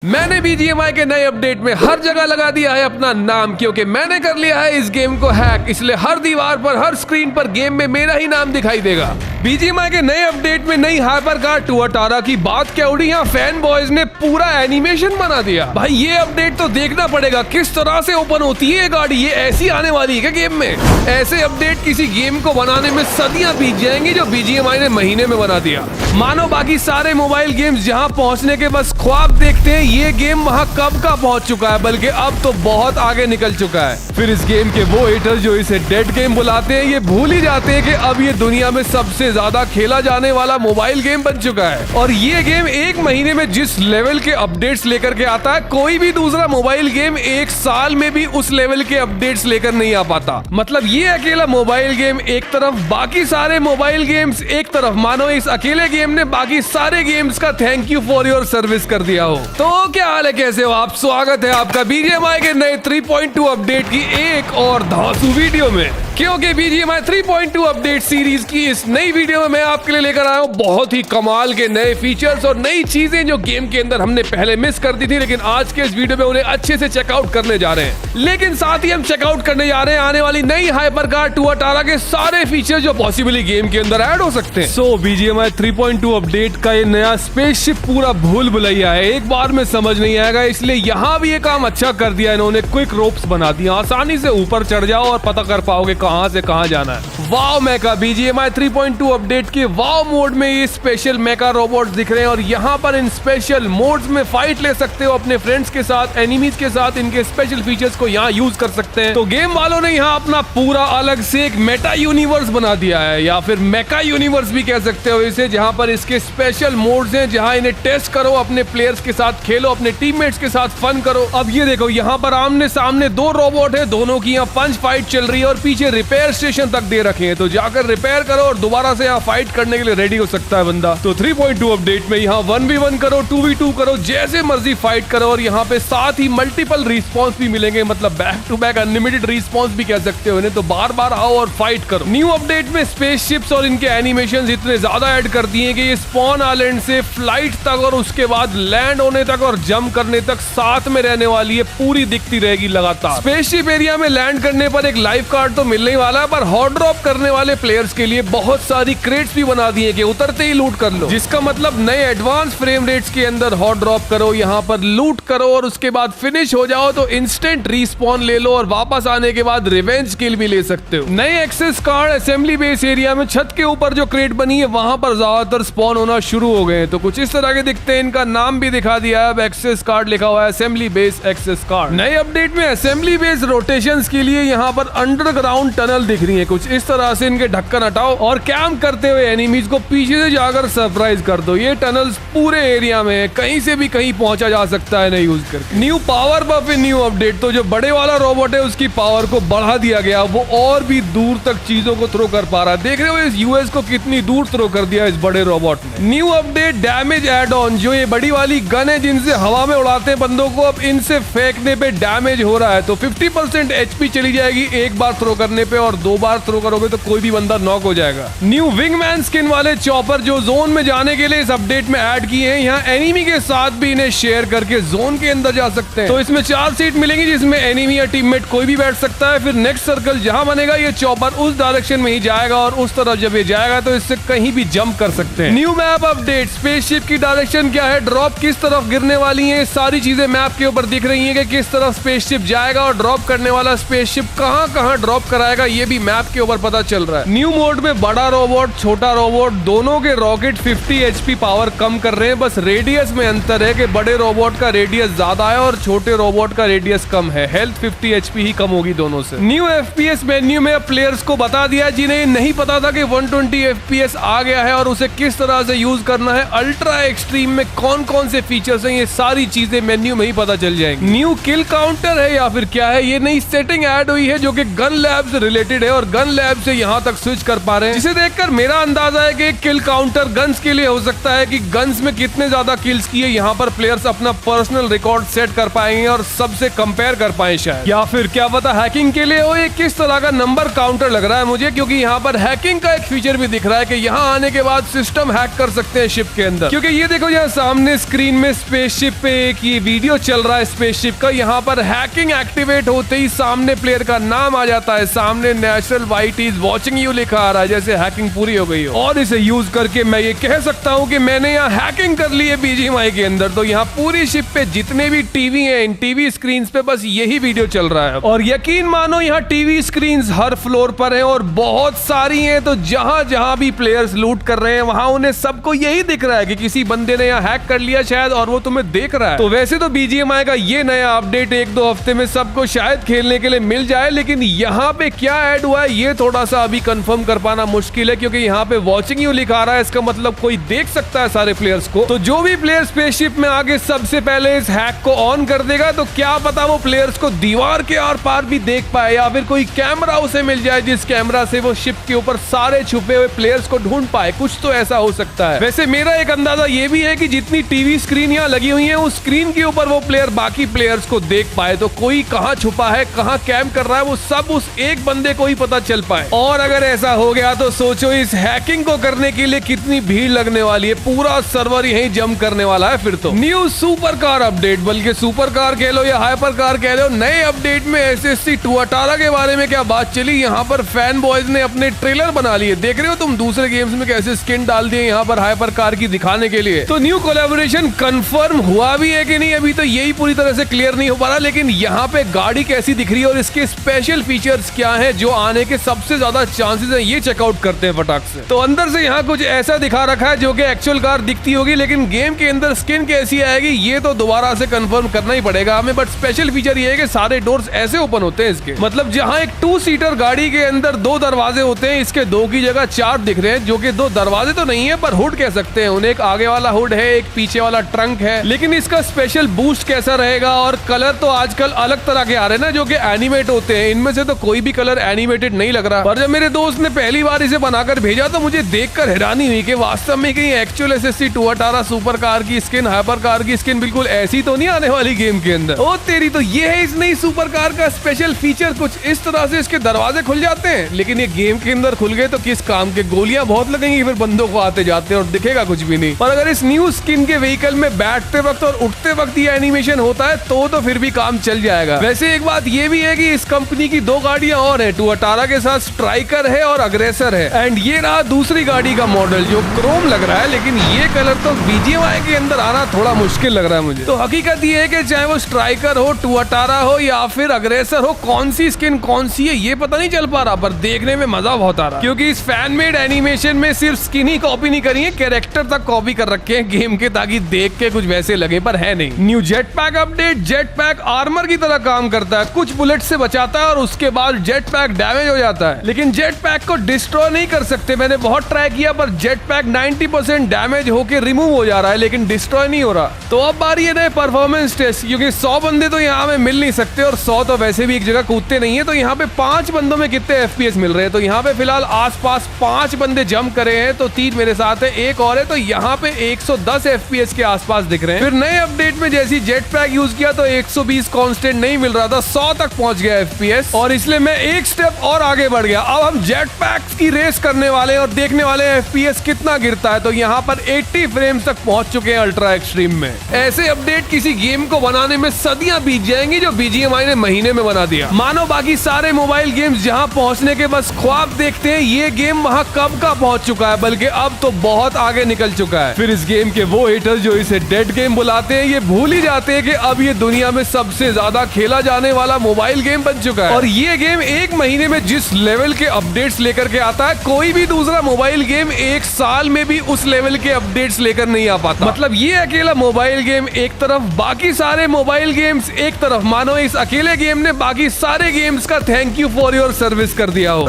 मैंने BGMI के नए अपडेट में हर जगह लगा दिया है अपना नाम, क्योंकि मैंने कर लिया है इस गेम को हैक। इसलिए हर दीवार पर, हर स्क्रीन पर गेम में मेरा ही नाम दिखाई देगा। BGMI के नए अपडेट में नई हाइपर कार 218 की बात क्या उड़ी, यहाँ फैन बॉयज ने पूरा एनिमेशन बना दिया। भाई ये अपडेट तो देखना पड़ेगा, किस तरह से ओपन होती है ये गाड़ी। ये ऐसी आने वाली है क्या गेम में? ऐसे अपडेट किसी गेम को बनाने में सदियां बीत जाएंगी, जो BGMI ने महीने में बना दिया। मानो बाकी सारे मोबाइल गेम्स जहां पहुंचने के बस ख्वाब देखते हैं, ये गेम वहां कब का पहुंच चुका है, बल्कि अब तो बहुत आगे निकल चुका है। फिर इस गेम के वो हेटर्स जो इसे डेड गेम बुलाते हैं, ये भूल ही जाते हैं कि अब ये दुनिया में सबसे ज्यादा खेला जाने वाला मोबाइल गेम बन चुका है। और ये गेम एक महीने में जिस लेवल के अपडेट्स लेकर के आता है, कोई भी दूसरा मोबाइल गेम एक साल में भी उस लेवल के अपडेट्स लेकर नहीं आ पाता। मतलब ये अकेला मोबाइल गेम एक तरफ, बाकी सारे मोबाइल गेम्स एक तरफ। मानो इस अकेले गेम ने बाकी सारे गेम्स का thank you for your service कर दिया हो। तो क्या हाल है, कैसे हो आप? स्वागत है आपका BGMI के नए 3.2 अपडेट की एक और धांसू वीडियो में। क्योंकि BGMI 3.2 अपडेट सीरीज की इस नई वीडियो में मैं आपके लिए लेकर आया हूँ बहुत ही कमाल के नए फीचर्स और नई चीजें जो गेम के अंदर हमने पहले मिस कर दी थी, लेकिन आज के इस वीडियो में उन्हें अच्छे से चेकआउट करने जा रहे हैं। लेकिन साथ ही हम चेकआउट करने जा रहे हैं आने वाली नई हाइपर कार 218 के सारे फीचर जो पॉसिबली गेम के अंदर ऐड हो सकते हैं। सो BGMI 3.2 अपडेट का ये नया स्पेसशिप पूरा भूल भुलैया है, एक बार में समझ नहीं आएगा। इसलिए यहाँ भी ये काम अच्छा कर दिया इन्होंने, क्विक रोप्स बना दिया, आसानी से ऊपर चढ़ जाओ और पता कर पाओगे कहां से कहां जाना है। वाओ मेका BGMI 3.2 अपडेट के वाओ मोड में ये स्पेशल मेका रोबोट्स दिख रहे हैं और यहाँ पर इन स्पेशल मोड्स में फाइट ले सकते हो अपने फ्रेंड्स के साथ, एनिमीज के साथ। इनके स्पेशल फीचर्स को यहाँ यूज कर सकते हैं। तो गेम वालों ने यहाँ अपना पूरा अलग से एक मेटा यूनिवर्स बना दिया है, या फिर मेका यूनिवर्स भी कह सकते हो इसे, जहाँ पर इसके स्पेशल मोड्स हैं, जहाँ इन्हें टेस्ट करो, अपने प्लेयर्स के साथ खेलो, अपने टीममेट्स के साथ फन करो। अब ये देखो, यहाँ पर आमने सामने दो रोबोट है, दोनों की यहाँ पंच फाइट चल रही है और पीछे रिपेयर स्टेशन तक दे रखे हैं। तो जाकर रिपेयर करो और दोबारा से यहाँ फाइट करने के लिए रेडी हो सकता है बंदा। तो 3.2 अपडेट में यहाँ 1v1 करो, 2v2 करो, जैसे मर्जी फाइट करो। और यहाँ पे साथ ही मल्टीपल रिस्पॉन्स भी मिलेंगे, मतलब back to back unlimited response भी कह सकते हो इन्हें। तो बार बार आओ और फाइट करो। न्यू अपडेट में स्पेसशिप्स और इनके एनिमेशन इतने ज्यादा ऐड कर दिए कि ये स्पॉन आइलैंड से फ्लाइट तक और उसके बाद लैंड होने तक और जंप करने तक साथ में रहने वाली है, पूरी दिखती रहेगी लगातार। स्पेसशिप एरिया में लैंड करने पर एक लाइफ कार्ड तो मिलने वाला है, पर हॉट ड्रॉप करने वाले प्लेयर्स के लिए बहुत सारी क्रेट्स भी बना दिए कि उतरते ही लूट कर लो, जिसका मतलब नए एडवांस फ्रेम रेट्स के अंदर हॉट ड्रॉप करो, यहाँ पर लूट करो और उसके बाद फिनिश हो जाओ तो इंस्टेंट रिस्पॉन ले लो और वापस आने के बाद रिवेंज किल भी ले सकते हो। नए access card assembly base area में छत के ऊपर जो क्रेट बनी है वहां पर ज्यादातर स्पॉन होना शुरू हो गए हैं। तो कुछ इस तरह के दिखते हैं, इनका नाम भी दिखा दिया है, अब एक्सेस कार्ड लिखा हुआ है, असेंबली बेस एक्सेस कार्ड। नए अपडेट में असेंबली बेस रोटेशंस के लिए यहाँ पर अंडरग्राउंड टनल दिख रही है। कुछ इस तरह से इनके ढक्कन हटाओ और कैंप करते हुए एनिमीज को पीछे से जाकर सरप्राइज कर दो। ये टनल्स पूरे एरिया में है, कहीं से भी कहीं पहुंचा जा सकता है इन्हें यूज करके। न्यू पावर बफ इन न्यू अपडेट, तो जो बड़े वाला रोबोट है उसकी पावर को बढ़ा दिया गया, वो और भी दूर तक चीजों को थ्रो कर पा रहा है। देख रहे हो इस यूएस को कितनी दूर थ्रो कर दिया इस बड़े रोबोट ने। New update damage add on, जो ये बड़ी वाली गन है जिनसे हवा में उड़ाते हैं बंदों को, अब इनसे फेंकने पे डैमेज हो रहा है। तो 50% HP चली जाएगी एक बार थ्रो करने पे, और 2 बार थ्रो करोगे तो कोई भी बंदा नॉक हो जाएगा। न्यू विंगमैन स्किन वाले चॉपर जो जोन में जाने के लिए इस अपडेट में ऐड किए हैं, यहाँ एनिमी के साथ भी इन्हें शेयर करके जोन के अंदर जा सकते हैं। तो इसमें 4 सीट मिलेंगी जिसमें एनिमी या टीममेट कोई भी बैठ सकता है। फिर नेक्स्ट सर्कल जहां बनेगा ये चॉपर उस डायरेक्शन में ही जाएगा और उस तरफ जब ये जाएगा तो इससे कहीं भी जंप कर सकते हैं। न्यू मैप अपडेट, स्पेसशिप की डायरेक्शन क्या है, ड्रॉप किस तरफ गिरने वाली है, सारी चीजें मैप के ऊपर दिख रही है कि किस तरफ स्पेसशिप जाएगा और ड्रॉप करने वाला स्पेसशिप कहां कहां ड्रॉप कराएगा, ये भी मैप के ऊपर पता चल रहा है। न्यू मोड में बड़ा रोबोट छोटा रोबोट दोनों के रॉकेट 50 HP पावर कम कर रहे हैं, बस रेडियस में अंतर है कि बड़े रोबोट का रेडियस ज्यादा है और छोटे रोबोट का रेडियस कम है। हेल्थ 50 HP ही कम होगी दोनों से। न्यू FPS मेन्यू में प्लेयर्स को बता दिया जिन्हें नहीं पता था कि 120 FPS आ गया है और उसे किस तरह से यूज करना है। अल्ट्रा एक्सट्रीम में कौन कौन से फीचर्स हैं, ये सारी चीजें मेन्यू में ही पता चल जाएंगी। न्यू किल काउंटर है या फिर क्या है, ये नई सेटिंग ऐड हुई है जो कि गन लैब से रिलेटेड है और गन लैब से यहाँ तक स्विच कर पा रहे हैं, जिसे देखकर मेरा अंदाजा है कि किल काउंटर गन्स के लिए हो सकता है कि गन्स में कितने ज्यादा किल्स किए यहाँ पर प्लेयर्स अपना पर्सनल रिकॉर्ड सेट कर पाएंगे और सबसे कंपेयर कर पाए शायद, या फिर क्या पता हैकिंग के लिए हो ये किस तरह का नंबर काउंटर लग रहा है मुझे, क्योंकि यहाँ पर हैकिंग का एक फीचर भी दिख रहा है कि यहाँ आने के बाद सिस्टम हैक कर सकते हैं शिप के अंदर। क्योंकि ये देखो यहाँ सामने स्क्रीन में स्पेसशिप पे एक ये वीडियो चल रहा है स्पेसशिप का, यहाँ पर हैकिंग एक्टिवेट होते ही सामने प्लेयर का नाम आ जाता है, सामने natural white is watching you लिखा आ रहा है, जैसे हैकिंग पूरी हो गई हो। और इसे यूज करके मैं ये कह सकता हूँ कि मैंने यहाँ हैकिंग कर ली है BGMI के अंदर। तो यहाँ पूरी शिप पे जितने भी टीवी हैं, इन टीवी स्क्रीन पे बस यही वीडियो चल रहा है, और यकीन मानो यहाँ टीवी स्क्रीन हर फ्लोर पर है और बहुत सारी हैं। तो जहां जहां भी प्लेयर्स लूट कर रहे हैं वहां उन्हें सबको यही दिख रहा है कि किसी बंदे ने यहाँ हैक कर लिया शायद और वो तुम्हें देख रहा है। तो वैसे तो BGMI का ये नया अपडेट 1-2 हफ्ते में सबको शायद खेलने के लिए मिल जाए, लेकिन यहाँ पे क्या ऐड हुआ है ये थोड़ा सा अभी कंफर्म कर पाना मुश्किल है, क्योंकि यहाँ पे वॉचिंग यू लिखा रहा है, इसका मतलब कोई देख सकता है सारे प्लेयर्स को। तो जो भी प्लेयर स्पेसशिप में आगे सबसे पहले इस हैक को ऑन कर देगा तो क्या पता वो प्लेयर्स को दीवार के आर पार भी देख पाए, या फिर कोई कैमरा उसे मिल जाए जिस कैमरा से वो शिप के ऊपर सारे छुपे हुए प्लेयर्स को ढूंढ पाए। कुछ तो ऐसा हो सकता है। वैसे मेरा एक अंदाजा ये भी है कि जितनी टीवी स्क्रीन यहाँ लगी हुई है उस स्क्रीन के ऊपर वो प्लेयर बाकी प्लेयर्स को देख पाए, तो कोई कहाँ छुपा है, कहाँ कैंप कर रहा है, वो सब उस एक बंदे को ही पता चल पाए। और अगर ऐसा हो गया तो सोचो इस हैकिंग को करने के लिए कितनी भीड़ लगने वाली है, पूरा सर्वर यहीं जंप करने वाला है। फिर तो न्यू सुपर कार अपडेट, बल्कि सुपर कार कह लो या हाइपर कार कह लो, नए अपडेट में SSC 218 के बारे में क्या बात चली। यहाँ पर फैन बॉयज ने अपने ट्रेलर बना लिए, देख रहे हो तुम दूसरे गेम्स में कैसे स्किन डाल दिए यहाँ पर हाइपर कार की दिखाने के लिए। तो न्यू कोलैबोरेशन कंफर्म हुआ भी है कि नहीं अभी तो यही पूरी तरह से क्लियर नहीं हो पा रहा, लेकिन यहाँ पे गाड़ी कैसी दिख रही है और इसके स्पेशल फीचर्स क्या हैं जो आने के सबसे ज्यादा चांसेस हैं, ये चेकआउट करते हैं फटाक से। तो अंदर से यहाँ कुछ ऐसा दिखा रखा है जो कि एक्चुअल कार दिखती होगी, लेकिन गेम के अंदर स्किन कैसी आएगी ये तो दोबारा से कंफर्म करना ही पड़ेगा हमें। बट स्पेशल फीचर ये है कि सारे डोर्स ऐसे ओपन होते हैं इसके, मतलब जहाँ एक 2 सीटर गाड़ी के अंदर 2 दरवाजे होते हैं, इसके 2 की जगह 4 दिख रहे हैं, जो कि 2 दरवाजे तो नहीं है पर हुड कह सकते हैं उन्हें। एक आगे वाला हुड है, एक पीछे वाला ट्रंक है, लेकिन इसका स्पेशल बूस्ट कैसा रहेगा। और कलर तो आजकल अलग तरह के आ रहे हैं ना जो कि एनिमेट होते हैं, इनमें से तो कोई भी कलर एनिमेटेड नहीं लग रहा। पर जब मेरे दोस्त ने पहली बार इसे बनाकर भेजा तो मुझे देखकर हैरानी हुई कि वास्तव में कहीं एक्चुअल SSC 218 सुपर कार की स्किन, हाइपर कार की स्किन बिल्कुल ऐसी तो नहीं आने वाली गेम के अंदर। ओ तेरी, तो ये है इस नई सुपर कार का स्पेशल फीचर, कुछ इस तरह से इसके दरवाजे खुल जाते हैं। लेकिन ये गेम के अंदर खुल गए तो किस काम के, गोलियां बहुत लगेंगी फिर बंदों को आते जाते और दिखेगा कुछ भी नहीं। पर अगर इस न्यू स्किन के व्हीकल में बैठते वक्त और उठते वक्त ये एनिमेशन होता है तो फिर भी काम चल जाएगा। वैसे एक बात ये भी है कि इस कंपनी की 2 गाड़ियां और है, 218 के साथ स्ट्राइकर है और अग्रेसर है। एंड ये रहा दूसरी गाड़ी का मॉडल जो क्रोम लग रहा है, लेकिन ये कलर तो BGMI के अंदर आना थोड़ा मुश्किल लग रहा है मुझे। तो हकीकत ये है कि चाहे वो स्ट्राइकर हो, 218 हो या फिर अग्रेसर हो, कौन सी स्किन कौन सी है ये पता नहीं चल पा रहा, पर देखने में मजा बहुत आ रहा है। क्योंकि इस फैन मेड एनिमेशन में सिर्फ स्किन ही कॉपी नहीं करी है, कैरेक्टर तक कॉपी कर रखे हैं गेम के, ताकि देख के कुछ वैसे लगे पर है नहीं। New jet pack update, jet pack armour की तरह काम करता है, कुछ बुलेट से बचाता है और उसके बाद जेट पैक डैमेज हो जाता है, लेकिन जेट पैक को डिस्ट्रॉय नहीं कर सकते। मैंने बहुत ट्राई किया पर जेट पैक 90% डैमेज होके रिमूव हो जा रहा है, लेकिन डिस्ट्रॉय नहीं हो रहा। तो अब बारी है नए परफॉर्मेंस टेस्ट, क्योंकि 100 बंदे तो यहाँ में मिल नहीं सकते और 100 तो वैसे भी एक जगह कूदते नहीं है। तो यहाँ पे 5 बंदों में कितने FPS मिल रहे हैं, तो यहाँ पे फिलहाल आसपास 5 बंदे जंप करे हैं, तो 3 मेरे साथ है, एक और है, तो यहाँ पे 110 FPS के आसपास दिख रहे हैं। फिर नए अपडेट में जैसी जेट पैक यूज किया तो 120 कांस्टेंट नहीं मिल रहा था, 100 तक पहुंच गया FPS, और इसलिए मैं एक स्टेप और आगे बढ़ गया। अब हम जेट पैक की रेस करने वाले हैं और देखने वाले हैं FPS कितना गिरता है। तो यहाँ पर 80 फ्रेम्स तक पहुंच चुके हैं अल्ट्रा एक्सट्रीम में। ऐसे अपडेट किसी गेम को बनाने में सदियां बीत जाएंगी जो BGMI ने महीने में बना दिया। मानो बाकी सारे मोबाइल गेम्स जहां पहुंचने के बस ख्वाब देखते हैं, ये गेम वहां कब का पहुंच चुका है, बल्कि अब तो बहुत आगे निकल चुका है। फिर इस गेम के वो हेटर्स जो इसे डेड गेम बुलाते हैं, ये भूल ही जाते हैं कि अब ये दुनिया में सबसे ज्यादा खेला जाने वाला मोबाइल गेम बन चुका है। और ये गेम 1 महीने में जिस लेवल के अपडेट्स लेकर के आता है, कोई भी दूसरा मोबाइल गेम 1 साल में भी उस लेवल के अपडेट्स लेकर नहीं आ पाता। मतलब ये अकेला मोबाइल गेम एक तरफ, बाकी सारे मोबाइल गेम्स एक तरफ, मानो इस अकेले गेम ने बाकी सारे गेम्स का thank you for your service कर दिया हो।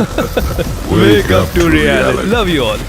Wake up to reality. Love you all.